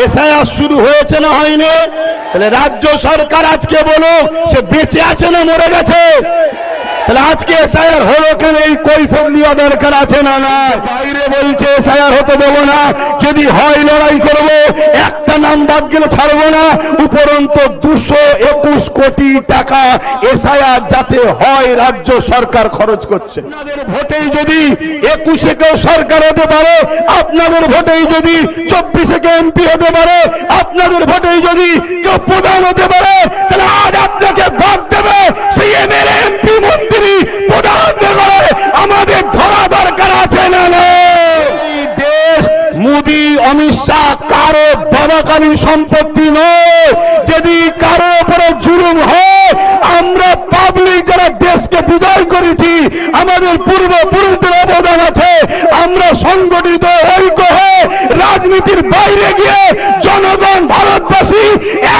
SIR শুরু হয়েছে না হয়নি? তাহলে রাজ্য সরকার আজকে বলো সে বেঁচে আছে না মরে গেছে? তাহলে আজকে এসআইআর হলো কেন? এই কৈফিয়ত দেওয়া দরকার আছে না? না, বাইরে বলছে এসআইআর হতে দেবো না, যদি হয় লড়াই করব, একটা নাম বাদ গেলে ছাড়বো না। উপরন্তু 221 কোটি টাকা এসআইআর যাতে হয় রাজ্য সরকার খরচ করছে। আপনাদের ভোটেই যদি 21-এ কেউ সরকার হতে পারে, আপনাদের ভোটেই যদি 24-এ কেউ এমপি হতে পারে, আপনাদের ভোটেই যদি কেউ প্রধান হতে পারে, তাহলে আজ আপনাকে ভোট দেবে সেই এমএলএ এমপি মন্ত্রী প্রধান করে আমাদের ধরা দরকার আছে না? এই দেশ মোদি অমিত শাহ কারো বাবাকালীন সম্পত্তি নয়। যদি কারো উপরে জুলুম হয়, আমরা পাবলিক যারা দেশকে বিজয় করেছি, আমাদের পূর্বপুরুষদের অবদান আছে, আমরা সংগঠিত ঐক্য হয়ে রাজনীতির বাইরে গিয়ে জনগণ ভারতবাসী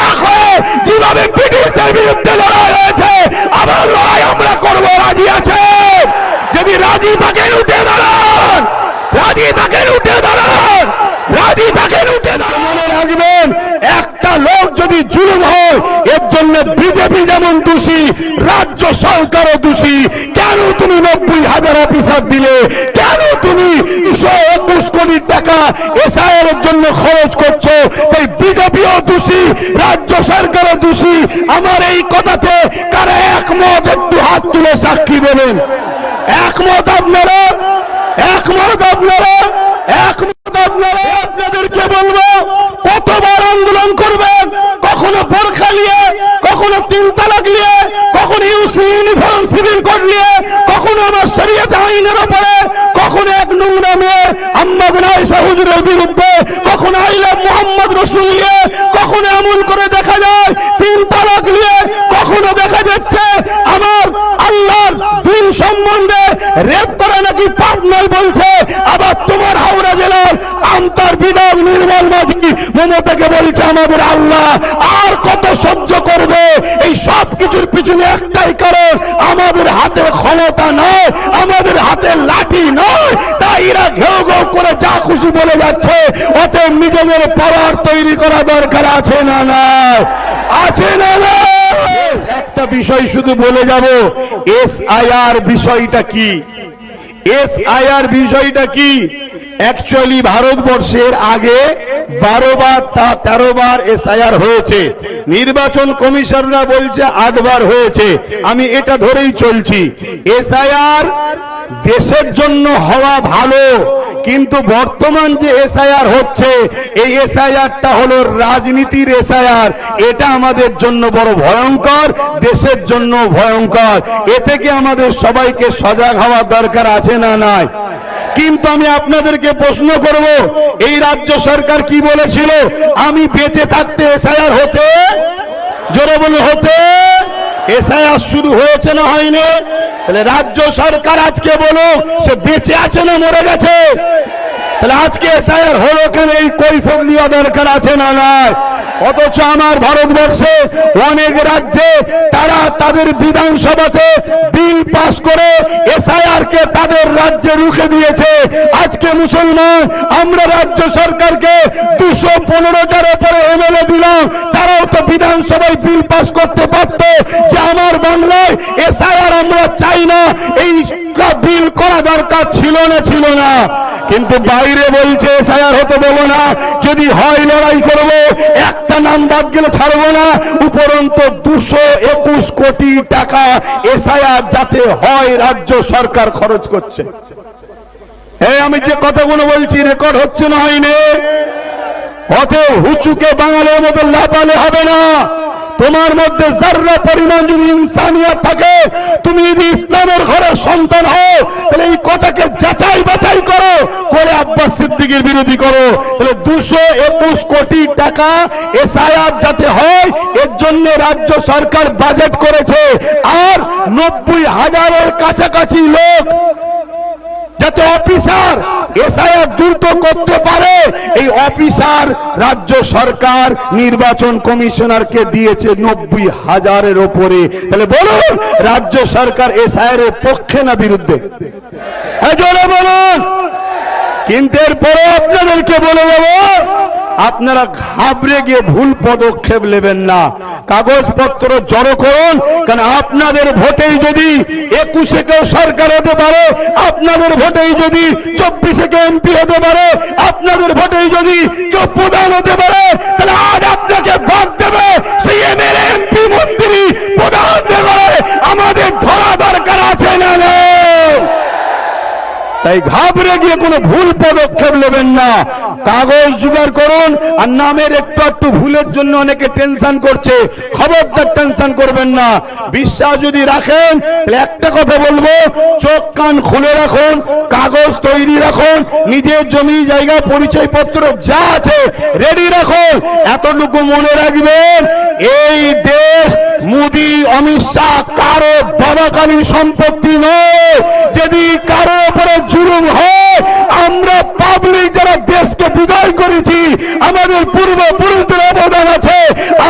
এক হয়ে যেভাবে ব্রিটিশদের বিরুদ্ধে লড়াই হয়েছে, আবার লড়াই আমরা করবো। রাজি আছে? যদি রাজি থাকেন উঠে দাঁড়ান, রাজি থাকেন উঠে দাঁড়ান, রাজি থাকেন উঠে দাঁড়ান। মনে রাখবেন, একটা লোক যদি জুলুম হয়, এর জন্য বিজেপি যেমন দোষী, রাজ্য সরকারও দোষী। কেন তুমি 90,000 অফিসার দিলে? কেন তুমি 221 কোটি টাকা এসআইআর এর জন্য খরচ করছো? তাই বিজেপিও দোষী, রাজ্য সরকারও দোষী। আমার এই কথাতে কারা একমত? একটু হাত তুলে সাক্ষী দেবেন। একমত আপনারা? একমত আপনারা? একমত আপনারা? আপনাদেরকে বলবো, কতবার আন্দোলন করবেন? কখনো বোরখা নিয়ে, কখনো 3 তালাক নিয়ে, কখনো ইউনিফর্ম সিভিল কোড নিয়ে, কখনো আমার শরীয়ত আইনের উপরে, কখনো এক নোংরা মেয়ে আম্মা আয়েশা হুজুরের বিরুদ্ধে, কখনো আই লাভ মুহাম্মদ রাসূল নিয়ে, কখনো এমন করে দেখা যায় 3 তালাক নিয়ে, কখনো দেখা যাচ্ছে আমার আল্লাহর দিন সম্বন্ধে রেপ করা নাকি পাপ নয় বলছে। আবার তোমার হাওড়া জেলার আমতার বিধায়ক নির্মল মাঝি মমতাকে বলছে আমাদের আল্লাহ। আর কত সহ্য করবে? এই সব কিছুর পিছনে একটাই কারণ, আমাদের হাতে ক্ষমতা নয়, আমাদের হাতে লাঠি নয়। তাই এরা ঘেউ ঘেউ করে যা খুশি বলে যাচ্ছে। অতএব নিজেদের পাওয়ার তৈরি করা দরকার আছে না? নাই আছে না? একটা বিষয় শুধু বলে যাব, এসআইআর বিষয়টা কি? এসআইআর বিষয়টা কি? অ্যাকচুয়ালি ভারতবর্ষের আগে 12 বার 13 বার এসআইআর হয়েছে। নির্বাচন কমিশনরা বলছে 8 বার হয়েছে। আমি এটা ধরেই চলছি। এসআইআর দেশের জন্য হওয়া ভালো, কিন্তু বর্তমান যে এসআইআর হচ্ছে, এই এসআইআরটা হলো রাজনীতির এসআইআর। এটা আমাদের জন্য বড় ভয়ঙ্কর, দেশের জন্য ভয়ঙ্কর। এ থেকে আমাদের সবাইকে সজাগ হওয়ার দরকার আছে না? নাই? কিন্তু আমি আপনাদেরকে প্রশ্ন করব, এই রাজ্য সরকার কি বলেছিল? আমি বেঁচে থাকতে এসআইআর হতে, জোরে বলুন, হতে। এসআইআর শুরু হয়েছে না হয়নি? তাহলে রাজ্য সরকার আজকে বলো সে বেঁচে আছে না মরে গেছে? তাহলে আজকে এসআইআর হলো কেন? এই কৈফিয়ত দেওয়া দরকার আছে না? নাই? অথচ আমার ভারতবর্ষে অনেক রাজ্যে তারা তাদের বিধানসভাতে বিল পাস করে এসআইআর কে তাদের রাজ্যে রুখে দিয়েছে। আজকে মুসলমান আমরা রাজ্য সরকারকে 215টার উপরে এমএলএ দিলাম, তারাও তো বিধানসভায় বিল পাস করতে পারত যে আমার বাংলায় এসআইআর আমরা চাই না। এই বিল করা দরকার ছিল না? ছিল না? কিন্তু বাইরে বলছে এসআইআর হতে দেবো না, যদি হয় লড়াই করব, একটা নাম বাদ গেলে ছাড়বো না। উপরন্তু 221 কোটি টাকা এসআইআর যাতে হয় রাজ্য সরকার খরচ করছে। এই আমি যে কথাগুলো বলছি রেকর্ড হচ্ছে না? হয়নি? অতএব হুচুকে বাঙালির মতো লাপালে হবে না। তোমার মধ্যে যারা পরিমাণ যদি ইনসানিয়ত থাকে, তুমি যদি ইসলামের ঘরের সন্তান হও, তাহলে এই কথাকে যাচাই বাছাই করো, করে আব্বাস সিদ্দিকীর বিরোধী করো। তাহলে 221 কোটি টাকা এসআইআর যাতে হয়, এর জন্য রাজ্য সরকার বাজেট করেছে। আর 90,000-এর কাছাকাছি লোক যাতে অফিসার এসআইআর দ্রুত করতে পারে, এই অফিসার রাজ্য সরকার নির্বাচন কমিশনারকে দিয়েছে 90,000-এর উপরে। তাহলে বলুন, রাজ্য সরকার এসআইআর এর পক্ষে না বিরুদ্ধে? জোরে বলুন। কিন্তু এরপরে আপনাদেরকে বলে দেব, আপনারা ঘাবড়ে গিয়ে ভুল পদক্ষেপ নেবেন না, কাগজপত্র জড়ো করুন। কারণ আপনাদের ভোটেই যদি 21-এ কেউ সরকার হতে পারে, আপনাদের ভোটেই যদি 24-এ কেউ এমপি হতে পারে, আপনাদের ভোটেই যদি কেউ প্রধান হতে পারে, তাহলে আজ আপনাকে ভোট দেবে সেই এমএলএ, এমপি, মন্ত্রী, প্রধান দেবে আমাদের ধরা দরকার আছে না? তাই ঘাবড়ে গিয়ে কোনো ভুল পদক্ষেপ নেবেন না, কাগজ জোগাড় করুন। আর নামের একটু একটু ভুলের জন্য অনেকে টেনশন করছে, খবরদার টেনশন করবেন না। বিশ্বাস যদি রাখেন তাহলে একটা কথা বলবো, চোখ কান খুলে রাখুন, কাগজ তৈরি রাখুন, নিজের জমি জায়গা পরিচয়পত্র যা আছে রেডি রাখুন। এতটুকু মনে রাখবেন, এই দেশ মোদি, অমিত শাহ কারো বাবাকালীন সম্পত্তি নয়। যদি কারো উপরে জুলুম হয়, আমরা পাবলিক যারা দেশকে বিজয় করেছি, আমাদের পূর্বপুরুষদের অবদান আছে।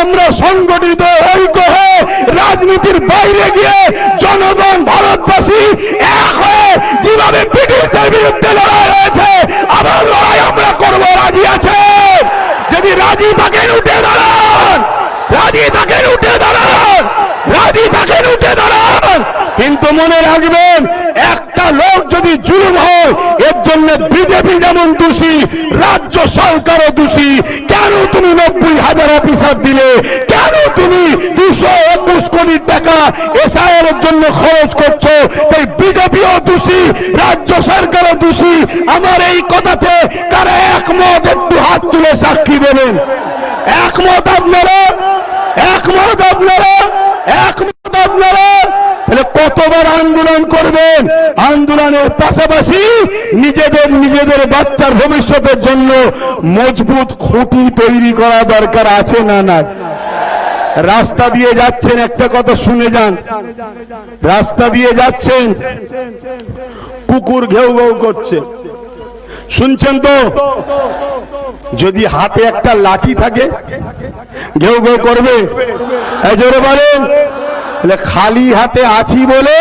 আমরা সংগঠিত ঐক্য হয়ে রাজনীতির বাইরে গিয়ে জনগণ, ভারতবাসী এক হয়ে যেভাবে ব্রিটিশদের বিরুদ্ধে লড়াই হয়েছে, আবার লড়াই আমরা করব। রাজি আছে? যদি রাজি থাকেন উঠে দাঁড়ান, রাজি থাকেন উঠে দাঁড়ান, রাজি থাকেন উঠে দাঁড়ান। কিন্তু মনে রাখবেন, একটা লোক যদি জুলুম হয়, এর জন্য বিজেপি যেমন দোষী, রাজ্য সরকারও দোষী। কেন তুমি 90,000 অফিসার দিলে? কেন তুমি 221 কোটি টাকা এসআইআর এর জন্য খরচ করছো? তাই বিজেপিও দোষী, রাজ্য সরকারও দোষী। আমার এই কথাতে কারা একমত? একটু হাত তুলে সাক্ষী দেবেন। একমত আপনারা? একমত আপনারা? একমত আপনারা? তাহলে কতবার আন্দোলন করবেন? আন্দোলনের পাশাপাশি নিজেদের বাচ্চার ভবিষ্যতের জন্য মজবুত খুঁটি তৈরি করা দরকার আছে না? না। রাস্তা দিয়ে যাচ্ছেন, একটা কথা শুনে যান, রাস্তা দিয়ে যাচ্ছেন, কুকুর ঘেউ ঘেউ করছে, শুনছেন তো? যদি হাতে একটা লাঠি থাকে, ঘেউ ঘেউ করবে? জোরে বলেন। খালি হাতে আছি বলে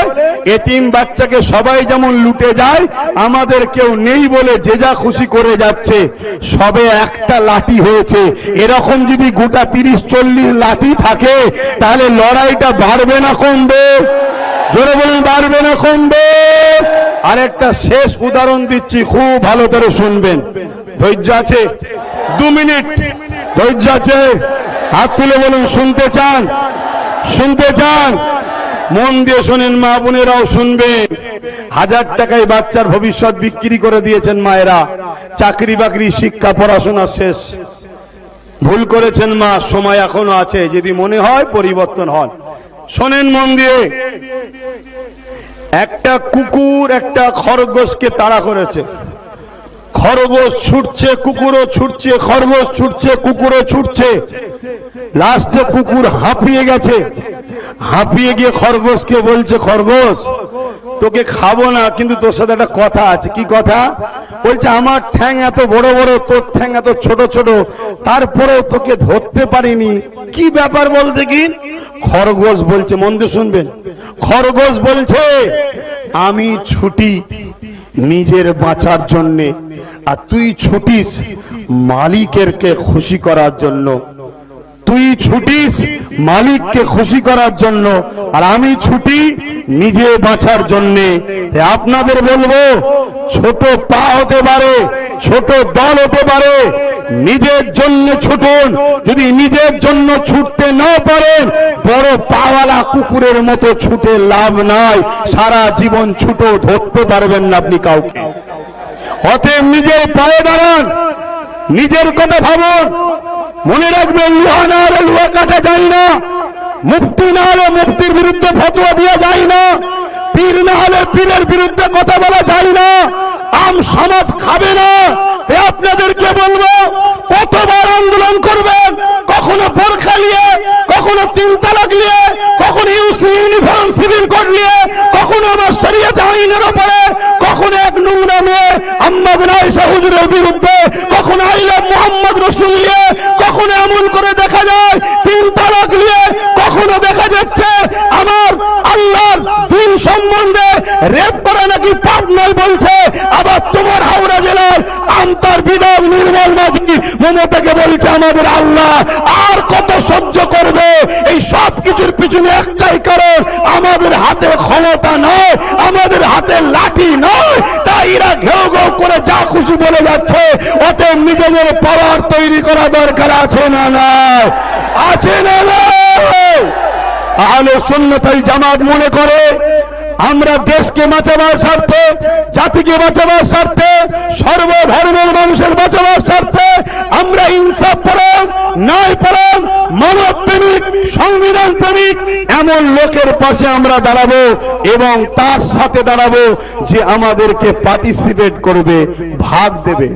এতিম বাচ্চাকে সবাই যেমন লুটে যায়, আমাদের কেউ নেই বলে যে যা খুশি করে যাচ্ছে। সবে একটা লাঠি হয়েছে, এরকম যদি গোটা 30-40 লাঠি থাকে, তাহলে লড়াইটা বাড়বে না কমবে? জোরে বলুন, বাড়বে না কমবে? আরেকটা শেষ উদাহরণ দিচ্ছি, খুব ভালো করে শুনবেন। ধৈর্য আছে? 2 মিনিট ধৈর্য আছে? হাত তুলে বলুন শুনতে চান? শুনতে চান? মন দিয়ে শোনেন, মা বোনেরাও শুনবেন। 1000 টাকায় বাচ্চার ভবিষ্যৎ বিক্রি করে দিয়েছেন মায়েরা, চাকরি বাকরি, শিক্ষা, পড়াশোনা শেষ। ভুল করেছেন মা, সময় এখনো আছে, যদি মনে হয় পরিবর্তন হন। শোনেন মন দিয়ে, একটা কুকুর একটা খরগোশকে তাড়া করেছে। খরগোশ ছুটছে, কুকুরও ছুটছে, খরগোশ ছুটছে, কুকুরও ছুটছে। লাস্টে কুকুর হাঁপিয়ে গেছে, হাঁপিয়ে গিয়ে খরগোশকে বলছে, খরগোশ তোকে খাবো না, কিন্তু তোর সাথে একটা কথা আছে। কি কথা? বলছে, আমার ঠ্যাং এত বড় বড়, তোর ঠ্যাং এত ছোট ছোট, তারপরেও তোকে ধরতে পারিনি। কি ব্যাপার বলতে কি? খরগোশ বলছে, মন দিয়ে শুনবেন, খরগোশ বলছে, আমি ছুটি নিজের বাঁচার জন্যে, আর তুই ছুটিস মালিকেরকে খুশি করার জন্য। তুই ছুটিস মালিককে খুশি করার জন্য, আর আমি ছুটি নিজে বাঁচার জন্যে। আপনাদের বলবো, ছোট পা হতে পারে, ছোট দল হতে পারে, নিজের জন্য ছুটুন। যদি নিজের জন্য ছুটতে না পারেন, বড় পাওয়ালা কুকুরের মতো ছুটে লাভ নাই। সারা জীবন ছুটো, ধরতে পারবেন না আপনি কাউকে। অতএব নিজের পায়ে দাঁড়ান, নিজের কথা ভাবুন। মনে রাখবেন, লোহা না হলে লোহা কাটা যায় না, মুফতি না হলে মুফতির বিরুদ্ধে ফতোয়া দেওয়া যায় না, পীর না হলে পীরের বিরুদ্ধে কথা বলা যায় না, আম সমাজ খাবে না। আপনাদেরকে বলবো, কতবার আন্দোলন করবেন? কখনো বোরখা নিয়ে, কখনো 3 তালাক নিয়ে, কখনো ইউনিফর্ম সিভিল কোড নিয়ে, কখনো আমার শরীয়ত আইনের উপরে, কখনো এক নোংরা মেয়ে আম্মাদ আয়েশা হুজুরের বিরুদ্ধে, কখনো আইলা মুহাম্মদ রাসূল নিয়ে, কখনো এমন করে দেখা যায় 3 তালাক নিয়ে, কখনো দেখা যাচ্ছে আমার আল্লাহর দিন সম্বন্ধে রেপ করা নাকি পাপ নয় বলছে। আবার তোমার হাওড়া জেলার আমতার বিধায়ক নির্মল মাঝি মমতাকে বলছে আমাদের আল্লাহ আর কত সহ্য করবে। এই সব কিছুর পিছনে একটাই কারণ, আমাদের হাতে ক্ষমতা নয়, আমাদের হাতে লাঠি নয়। তাই এরা ঘেউ ঘেউ করে যা খুশি বলে যাচ্ছে। অতএব নিজেদের পাওয়ার তৈরি করা দরকার আছে না নাই? আছে না নাই? আহলে সুন্নাত ওয়াল জামাত মনে করে আমরা দেশকে বাঁচাবার স্বার্থে, জাতিকে বাঁচাবার স্বার্থে, সর্বধর্মের মানুষের বাঁচাবার স্বার্থে আমরা ইনসাফ পরায়ণ, ন্যায় পরায়ণ, মানব প্রেমিক, সংবিধান প্রেমিক এমন লোকের পাশে আমরা দাঁড়াবো এবং তার সাথে দাঁড়াবো যে আমাদেরকে পার্টিসিপেট করবে, ভাগ দেবে।